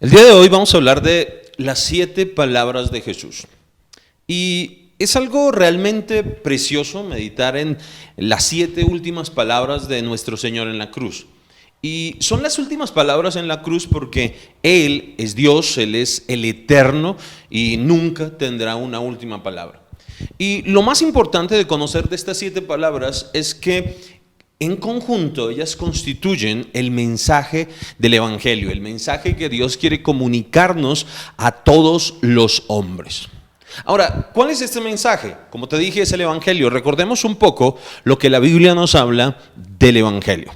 El día de hoy vamos a hablar de las 7 palabras de Jesús. Y es algo realmente precioso meditar en las 7 últimas palabras de nuestro Señor en la cruz. Y son las últimas palabras en la cruz porque Él es Dios, Él es el eterno y nunca tendrá una última palabra. Y lo más importante de conocer de estas 7 palabras es que en conjunto ellas constituyen el mensaje del Evangelio, el mensaje que Dios quiere comunicarnos a todos los hombres. Ahora, ¿cuál es este mensaje? Como te dije, es el Evangelio. Recordemos un poco lo que la Biblia nos habla del Evangelio.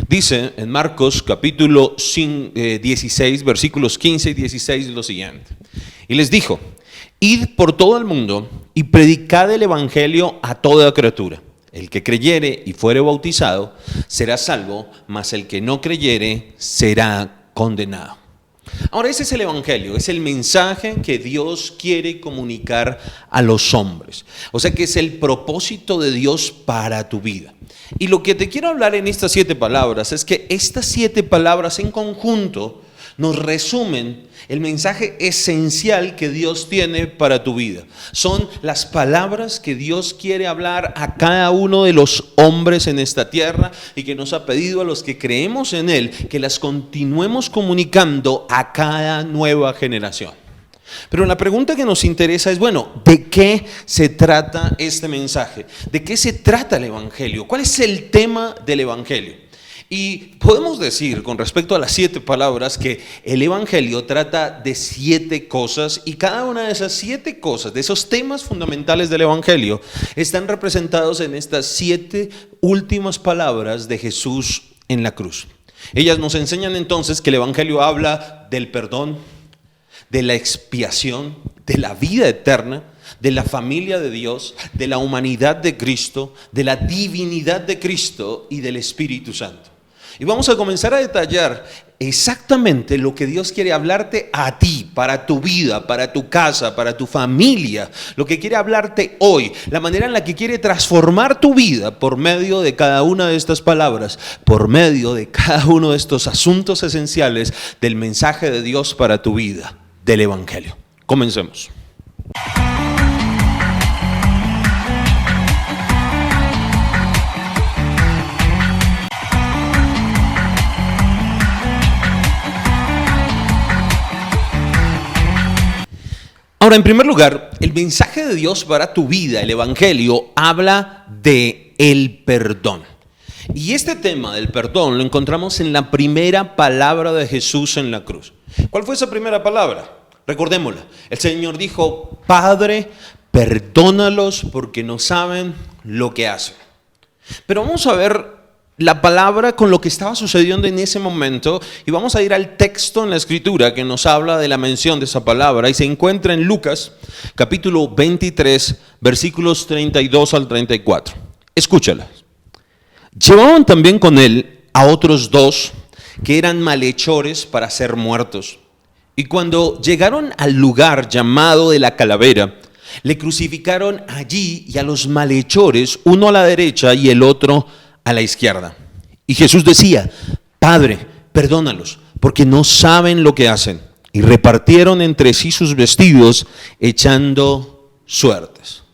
Dice en Marcos capítulo 16, versículos 15 y 16 lo siguiente. Y les dijo: id por todo el mundo y predicad el Evangelio a toda criatura. El que creyere y fuere bautizado será salvo, mas el que no creyere será condenado. Ahora, ese es el Evangelio, es el mensaje que Dios quiere comunicar a los hombres. O sea que es el propósito de Dios para tu vida. Y lo que te quiero hablar en estas 7 palabras es que estas 7 palabras en conjunto nos resumen el mensaje esencial que Dios tiene para tu vida. Son las palabras que Dios quiere hablar a cada uno de los hombres en esta tierra y que nos ha pedido a los que creemos en Él que las continuemos comunicando a cada nueva generación. Pero la pregunta que nos interesa es, bueno, ¿de qué se trata este mensaje? ¿De qué se trata el Evangelio? ¿Cuál es el tema del Evangelio? Y podemos decir con respecto a las 7 palabras que el Evangelio trata de 7 cosas y cada una de esas 7 cosas, de esos temas fundamentales del Evangelio, están representados en estas 7 últimas palabras de Jesús en la cruz. Ellas nos enseñan entonces que el Evangelio habla del perdón, de la expiación, de la vida eterna, de la familia de Dios, de la humanidad de Cristo, de la divinidad de Cristo y del Espíritu Santo. Y vamos a comenzar a detallar exactamente lo que Dios quiere hablarte a ti, para tu vida, para tu casa, para tu familia, lo que quiere hablarte hoy, la manera en la que quiere transformar tu vida por medio de cada una de estas palabras, por medio de cada uno de estos asuntos esenciales del mensaje de Dios para tu vida, del Evangelio. Comencemos. Ahora, en primer lugar, el mensaje de Dios para tu vida, el Evangelio, habla de el perdón. Y este tema del perdón lo encontramos en la primera palabra de Jesús en la cruz. ¿Cuál fue esa primera palabra? Recordémosla. El Señor dijo: Padre, perdónalos porque no saben lo que hacen. Pero vamos a ver la palabra con lo que estaba sucediendo en ese momento y vamos a ir al texto en la Escritura que nos habla de la mención de esa palabra y se encuentra en Lucas capítulo 23 versículos 32 al 34. Escúchalas. Llevaban también con él a otros 2 que eran malhechores para ser muertos. Y cuando llegaron al lugar llamado de la calavera, le crucificaron allí y a los malhechores, uno a la derecha y el otro a la izquierda. Y Jesús decía: Padre, perdónalos, porque no saben lo que hacen. Y repartieron entre sí sus vestidos, echando suertes.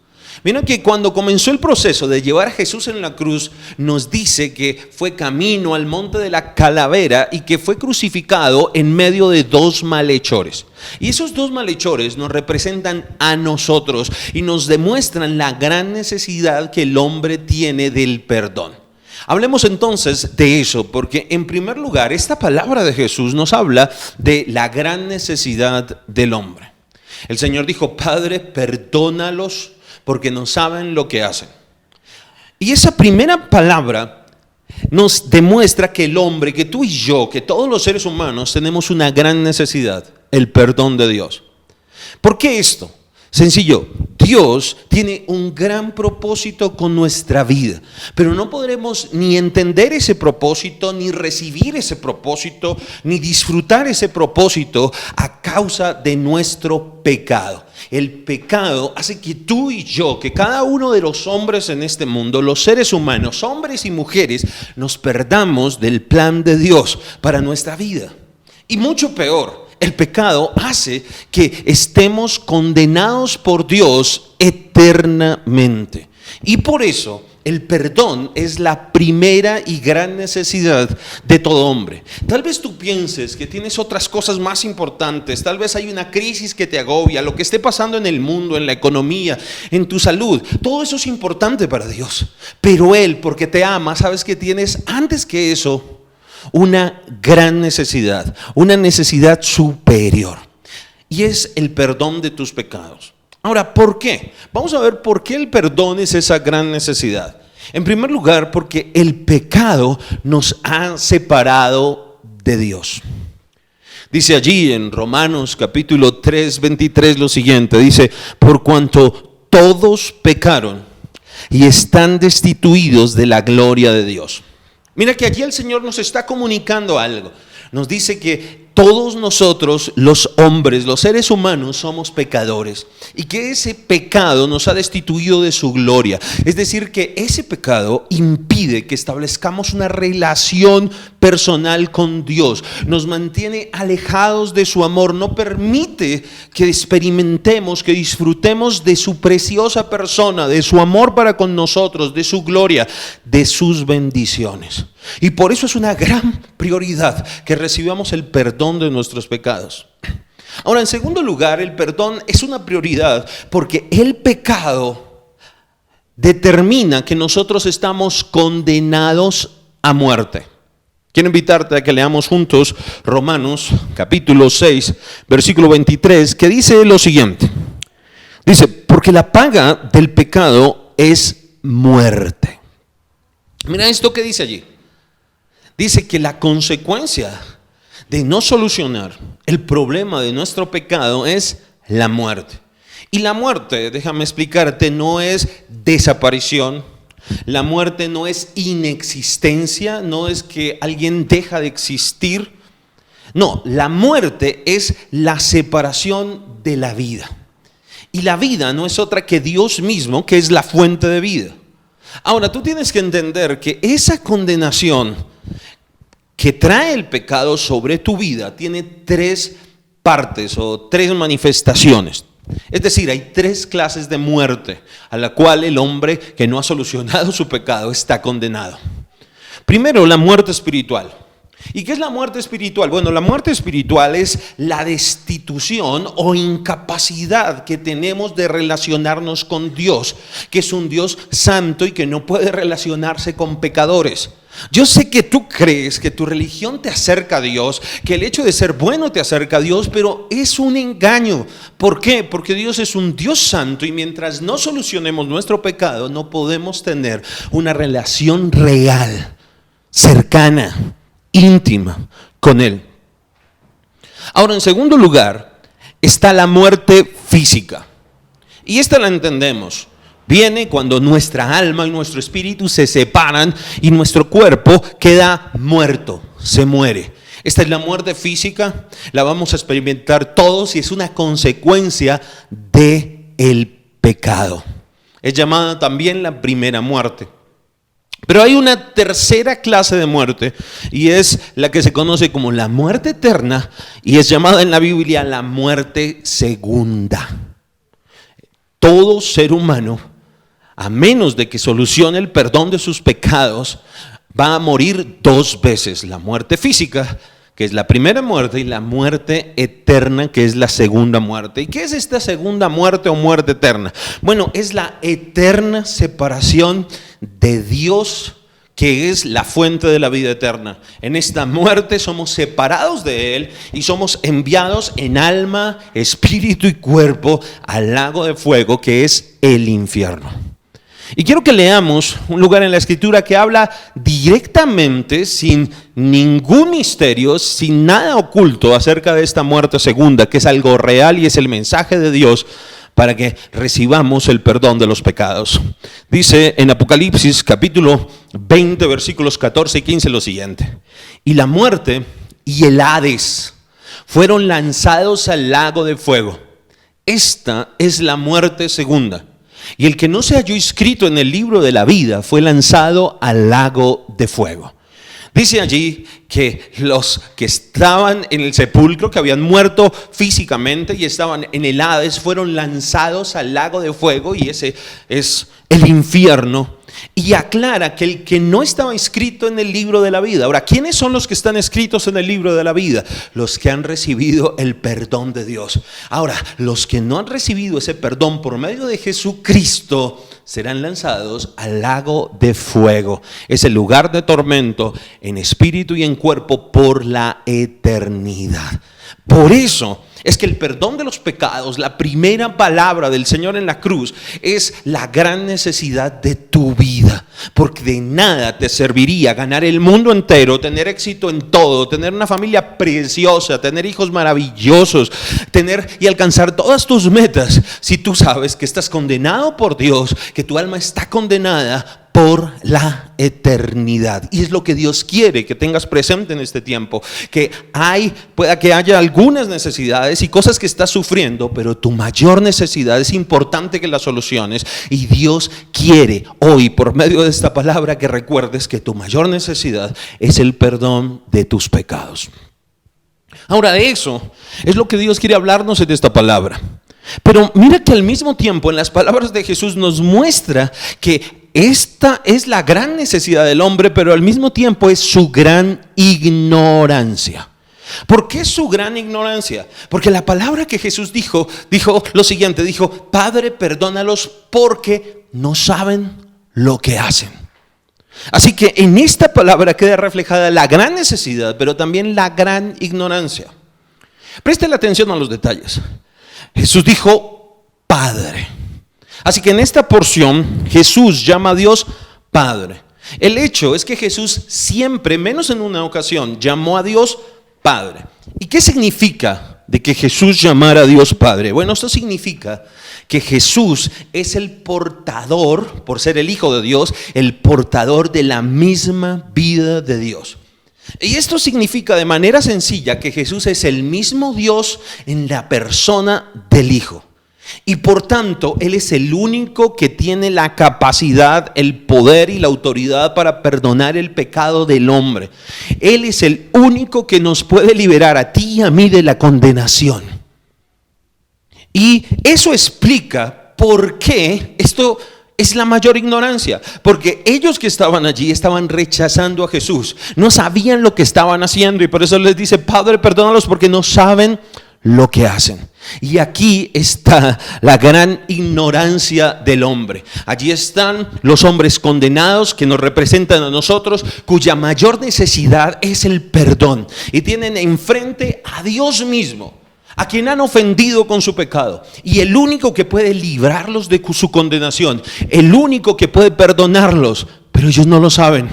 Mira que cuando comenzó el proceso de llevar a Jesús en la cruz, nos dice que fue camino al monte de la calavera y que fue crucificado en medio de 2 malhechores. Y esos 2 malhechores nos representan a nosotros y nos demuestran la gran necesidad que el hombre tiene del perdón. Hablemos entonces de eso, porque en primer lugar, esta palabra de Jesús nos habla de la gran necesidad del hombre. El Señor dijo: Padre, perdónalos porque no saben lo que hacen. Y esa primera palabra nos demuestra que el hombre, que tú y yo, que todos los seres humanos tenemos una gran necesidad, el perdón de Dios. ¿Por qué esto? Sencillo, Dios tiene un gran propósito con nuestra vida, pero no podremos ni entender ese propósito, ni recibir ese propósito, ni disfrutar ese propósito a causa de nuestro pecado. El pecado hace que tú y yo, que cada uno de los hombres en este mundo, los seres humanos, hombres y mujeres, nos perdamos del plan de Dios para nuestra vida. Y mucho peor, el pecado hace que estemos condenados por Dios eternamente. Y por eso el perdón es la primera y gran necesidad de todo hombre. Tal vez tú pienses que tienes otras cosas más importantes, tal vez hay una crisis que te agobia, lo que esté pasando en el mundo, en la economía, en tu salud, todo eso es importante para Dios. Pero Él, porque te ama, sabes que tienes antes que eso una gran necesidad, una necesidad superior, y es el perdón de tus pecados. Ahora, ¿por qué? Vamos a ver por qué el perdón es esa gran necesidad. En primer lugar, porque el pecado nos ha separado de Dios. Dice allí en Romanos capítulo 3, 23 lo siguiente, dice: por cuanto todos pecaron y están destituidos de la gloria de Dios. Mira que aquí el Señor nos está comunicando algo. Nos dice que todos nosotros, los hombres, los seres humanos, somos pecadores y que ese pecado nos ha destituido de su gloria. Es decir, que ese pecado impide que establezcamos una relación personal con Dios, nos mantiene alejados de su amor, no permite que experimentemos, que disfrutemos de su preciosa persona, de su amor para con nosotros, de su gloria, de sus bendiciones. Y por eso es una gran prioridad que recibamos el perdón de nuestros pecados. Ahora, en segundo lugar, el perdón es una prioridad porque el pecado determina que nosotros estamos condenados a muerte. Quiero invitarte a que leamos juntos Romanos capítulo 6, versículo 23, que dice lo siguiente. Dice: porque la paga del pecado es muerte. Mira esto que dice allí. Dice que la consecuencia de no solucionar el problema de nuestro pecado es la muerte. Y la muerte, déjame explicarte, no es desaparición. La muerte no es inexistencia, no es que alguien deja de existir. No, la muerte es la separación de la vida. Y la vida no es otra que Dios mismo, que es la fuente de vida. Ahora, tú tienes que entender que esa condenación que trae el pecado sobre tu vida tiene tres partes o tres manifestaciones. Es decir, hay tres clases de muerte a la cual el hombre que no ha solucionado su pecado está condenado. Primero, la muerte espiritual. ¿Y qué es la muerte espiritual? Bueno, la muerte espiritual es la destitución o incapacidad que tenemos de relacionarnos con Dios, que es un Dios santo y que no puede relacionarse con pecadores. Yo sé que tú crees que tu religión te acerca a Dios, que el hecho de ser bueno te acerca a Dios, pero es un engaño. ¿Por qué? Porque Dios es un Dios santo y mientras no solucionemos nuestro pecado, no podemos tener una relación real, cercana, íntima con Él. Ahora, en segundo lugar, está la muerte física. Y esta la entendemos. Viene cuando nuestra alma y nuestro espíritu se separan y nuestro cuerpo queda muerto, se muere. Esta es la muerte física, la vamos a experimentar todos y es una consecuencia del pecado. Es llamada también la primera muerte. Pero hay una tercera clase de muerte y es la que se conoce como la muerte eterna y es llamada en la Biblia la muerte segunda. Todo ser humano, a menos de que solucione el perdón de sus pecados, va a morir dos veces: la muerte física, que es la primera muerte, y la muerte eterna, que es la segunda muerte. ¿Y qué es esta segunda muerte o muerte eterna? Bueno, es la eterna separación de Dios, que es la fuente de la vida eterna. En esta muerte somos separados de Él y somos enviados en alma, espíritu y cuerpo al lago de fuego, que es el infierno. Y quiero que leamos un lugar en la Escritura que habla directamente, sin ningún misterio, sin nada oculto, acerca de esta muerte segunda, que es algo real y es el mensaje de Dios para que recibamos el perdón de los pecados. Dice en Apocalipsis capítulo 20, versículos 14 y 15 lo siguiente: y la muerte y el Hades fueron lanzados al lago de fuego. Esta es la muerte segunda. Y el que no se halló inscrito en el libro de la vida fue lanzado al lago de fuego. Dice allí que los que estaban en el sepulcro, que habían muerto físicamente y estaban en el Hades, fueron lanzados al lago de fuego, y ese es el infierno. Y aclara que el que no estaba inscrito en el libro de la vida. Ahora, ¿quiénes son los que están escritos en el libro de la vida? Los que han recibido el perdón de Dios. Ahora, los que no han recibido ese perdón por medio de Jesucristo serán lanzados al lago de fuego. Es el lugar de tormento en espíritu y en cuerpo por la eternidad. Por eso es que el perdón de los pecados, la primera palabra del Señor en la cruz, es la gran necesidad de tu vida. Porque de nada te serviría ganar el mundo entero, tener éxito en todo, tener una familia preciosa, tener hijos maravillosos, tener y alcanzar todas tus metas, si tú sabes que estás condenado por Dios, que tu alma está condenada por la eternidad. Y es lo que Dios quiere que tengas presente en este tiempo, que pueda que haya algunas necesidades y cosas que estás sufriendo, pero tu mayor necesidad es importante que las soluciones, y Dios quiere hoy por medio de esta palabra que recuerdes que tu mayor necesidad es el perdón de tus pecados. Ahora, de eso es lo que Dios quiere hablarnos en esta palabra. Pero mira que al mismo tiempo en las palabras de Jesús nos muestra que esta es la gran necesidad del hombre, pero al mismo tiempo es su gran ignorancia. ¿Por qué su gran ignorancia? Porque la palabra que Jesús dijo lo siguiente, dijo: Padre, perdónalos porque no saben lo que hacen. Así que en esta palabra queda reflejada la gran necesidad, pero también la gran ignorancia. Preste la atención a los detalles. Jesús dijo Padre. Así que en esta porción Jesús llama a Dios Padre. El hecho es que Jesús siempre, menos en una ocasión, llamó a Dios Padre. ¿Y qué significa de que Jesús llamara a Dios Padre? Bueno, esto significa que Jesús es el portador, por ser el Hijo de Dios, el portador de la misma vida de Dios. Y esto significa de manera sencilla que Jesús es el mismo Dios en la persona del Hijo. Y por tanto, Él es el único que tiene la capacidad, el poder y la autoridad para perdonar el pecado del hombre. Él es el único que nos puede liberar a ti y a mí de la condenación. Y eso explica por qué esto es la mayor ignorancia. Porque ellos que estaban allí estaban rechazando a Jesús. No sabían lo que estaban haciendo, y por eso les dice: Padre, perdónalos porque no saben lo que hacen. Y aquí está la gran ignorancia del hombre. Allí están los hombres condenados que nos representan a nosotros, cuya mayor necesidad es el perdón. Y tienen enfrente a Dios mismo, a quien han ofendido con su pecado. Y el único que puede librarlos de su condenación, el único que puede perdonarlos, pero ellos no lo saben.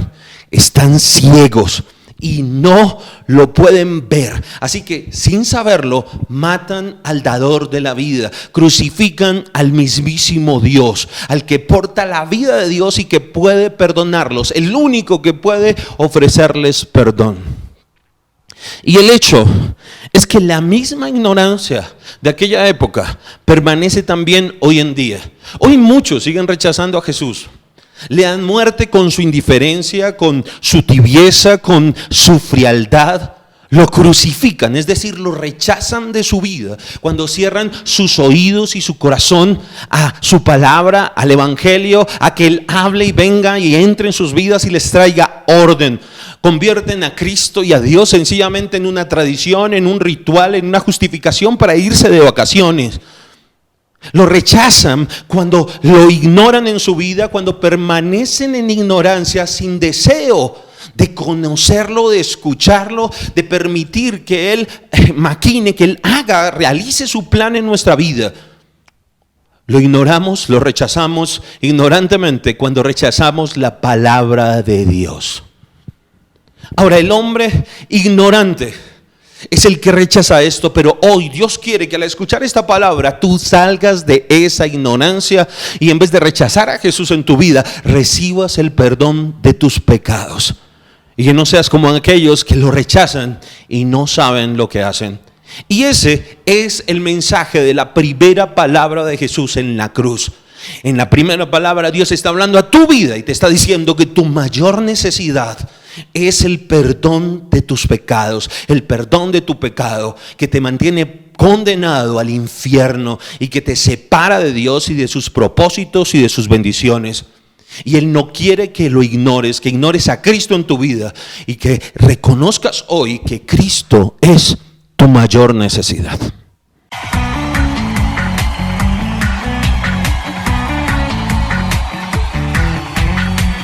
Están ciegos y no lo pueden ver. Así que sin saberlo, matan al dador de la vida, crucifican al mismísimo Dios, al que porta la vida de Dios y que puede perdonarlos, el único que puede ofrecerles perdón. Y el hecho es que la misma ignorancia de aquella época permanece también hoy en día. Hoy muchos siguen rechazando a Jesús. Le dan muerte con su indiferencia, con su tibieza, con su frialdad. Lo crucifican, es decir, lo rechazan de su vida. Cuando cierran sus oídos y su corazón a su palabra, al evangelio, a que Él hable y venga y entre en sus vidas y les traiga orden. Convierten a Cristo y a Dios sencillamente en una tradición, en un ritual, en una justificación para irse de vacaciones. Lo rechazan cuando lo ignoran en su vida, cuando permanecen en ignorancia sin deseo de conocerlo, de escucharlo, de permitir que Él maquine, que Él haga, realice su plan en nuestra vida. Lo ignoramos, lo rechazamos ignorantemente cuando rechazamos la palabra de Dios. Ahora, el hombre ignorante es el que rechaza esto, pero hoy Dios quiere que al escuchar esta palabra tú salgas de esa ignorancia y en vez de rechazar a Jesús en tu vida, recibas el perdón de tus pecados. Y que no seas como aquellos que lo rechazan y no saben lo que hacen. Y ese es el mensaje de la primera palabra de Jesús en la cruz. En la primera palabra Dios está hablando a tu vida y te está diciendo que tu mayor necesidad es el perdón de tus pecados, el perdón de tu pecado que te mantiene condenado al infierno y que te separa de Dios y de sus propósitos y de sus bendiciones. Y Él no quiere que lo ignores, que ignores a Cristo en tu vida y que reconozcas hoy que Cristo es tu mayor necesidad.